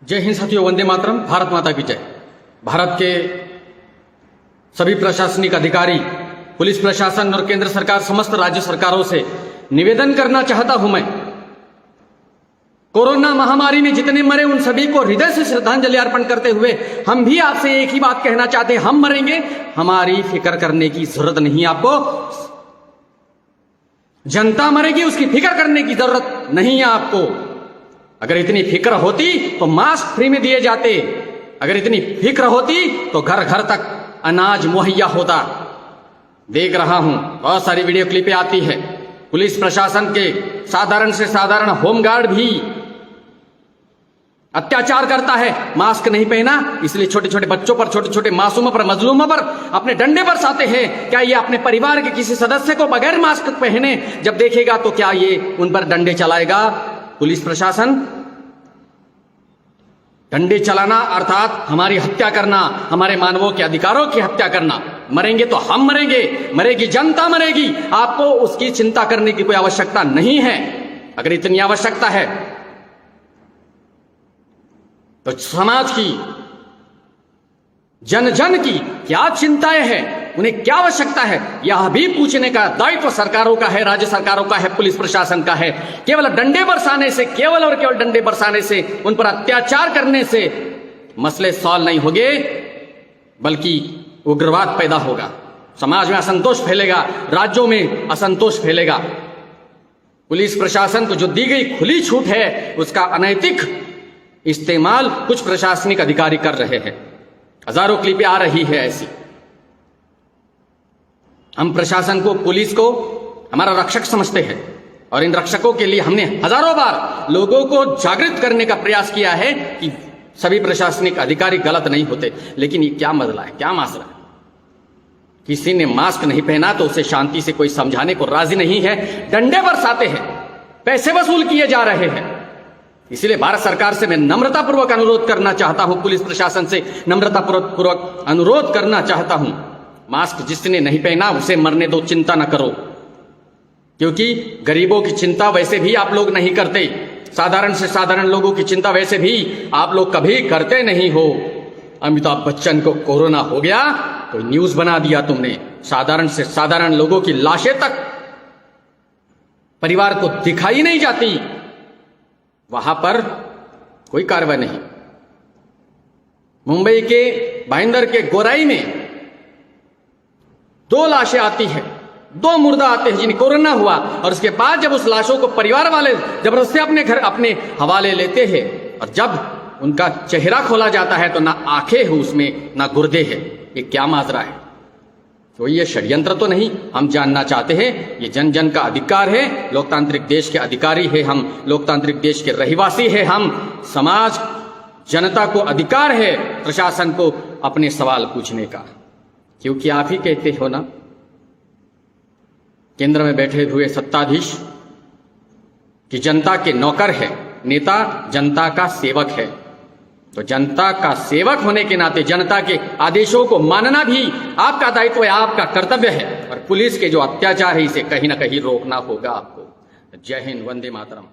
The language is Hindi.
जय हिंद साथियों, वंदे मातरम। भारत माता की जय। भारत के सभी प्रशासनिक अधिकारी, पुलिस प्रशासन और केंद्र सरकार, समस्त राज्य सरकारों से निवेदन करना चाहता हूं मैं, कोरोना महामारी में जितने मरे उन सभी को हृदय से श्रद्धांजलि अर्पण करते हुए हम भी आपसे एक ही बात कहना चाहते हैं, हम मरेंगे, हमारी फिक्र करने की जरूरत नहीं। आपको जनता मरेगी उसकी फिक्र करने की जरूरत नहीं है आपको। अगर इतनी फिक्र होती तो मास्क फ्री में दिए जाते, अगर इतनी फिक्र होती तो घर घर तक अनाज मुहैया होता। देख रहा हूं बहुत सारी वीडियो क्लिपें आती है, पुलिस प्रशासन के साधारण से साधारण होमगार्ड भी अत्याचार करता है। मास्क नहीं पहना इसलिए छोटे छोटे बच्चों पर, छोटे छोटे मासूमों पर, मजलूमों पर अपने डंडे बरसाते हैं। क्या ये अपने परिवार के किसी सदस्य को बगैर मास्क पहने जब देखेगा तो क्या ये उन पर डंडे चलाएगा? पुलिस प्रशासन डंडे चलाना अर्थात हमारी हत्या करना, हमारे मानवों के अधिकारों की हत्या करना। मरेंगे तो हम मरेंगे, मरेगी जनता मरेगी, आपको उसकी चिंता करने की कोई आवश्यकता नहीं है। अगर इतनी आवश्यकता है तो समाज की, जन जन की क्या चिंताएं हैं, उन्हें क्या आवश्यकता है, यह भी पूछने का दायित्व सरकारों का है, राज्य सरकारों का है, पुलिस प्रशासन का है। केवल डंडे बरसाने से, केवल और केवल डंडे बरसाने से, उन पर अत्याचार करने से मसले सॉल्व नहीं होंगे, बल्कि उग्रवाद पैदा होगा, समाज में असंतोष फैलेगा, राज्यों में असंतोष फैलेगा। पुलिस प्रशासन को जो दी गई खुली छूट है उसका अनैतिक इस्तेमाल कुछ प्रशासनिक अधिकारी कर रहे हैं। हजारों क्लिपें आ रही है ऐसी। हम प्रशासन को, पुलिस को हमारा रक्षक समझते हैं और इन रक्षकों के लिए हमने हजारों बार लोगों को जागृत करने का प्रयास किया है कि सभी प्रशासनिक अधिकारी गलत नहीं होते। लेकिन ये क्या मसला है, क्या मसला है? किसी ने मास्क नहीं पहना तो उसे शांति से कोई समझाने को राजी नहीं है, डंडे बरसाते हैं, पैसे वसूल किए जा रहे हैं। इसलिए भारत सरकार से मैं नम्रतापूर्वक अनुरोध करना चाहता हूं, पुलिस प्रशासन से नम्रतापूर्वक अनुरोध करना चाहता हूं, मास्क जिसने नहीं पहना उसे मरने दो, चिंता न करो। क्योंकि गरीबों की चिंता वैसे भी आप लोग नहीं करते, साधारण से साधारण लोगों की चिंता वैसे भी आप लोग कभी करते नहीं हो। अमिताभ बच्चन को कोरोना हो गया तो न्यूज बना दिया तुमने, साधारण से साधारण लोगों की लाशें तक परिवार को दिखाई नहीं जाती, वहां पर कोई कार्रवाई नहीं। मुंबई के भाईंदर के गोराई में 2 लाशें आती है, 2 मुर्दा आते हैं जिन्हें कोरोना हुआ, और उसके बाद जब उस लाशों को परिवार वाले जबरदस्ती अपने घर, अपने हवाले लेते हैं, और जब उनका चेहरा खोला जाता है तो ना आंखें हैं उसमें, ना गुर्दे हैं। ये क्या माजरा है? तो ये षड्यंत्र तो नहीं? हम जानना चाहते हैं। ये जन जन का अधिकार है, लोकतांत्रिक देश के अधिकारी है हम, लोकतांत्रिक देश के रहिवासी है हम, समाज, जनता को अधिकार है प्रशासन को अपने सवाल पूछने का। क्योंकि आप ही कहते हो ना, केंद्र में बैठे हुए सत्ताधीश कि जनता के नौकर है, नेता जनता का सेवक है। तो जनता का सेवक होने के नाते जनता के आदेशों को मानना भी आपका दायित्व है, आपका कर्तव्य है। और पुलिस के जो अत्याचार है इसे कहीं ना कहीं रोकना होगा आपको। जय हिंद, वंदे मातरम।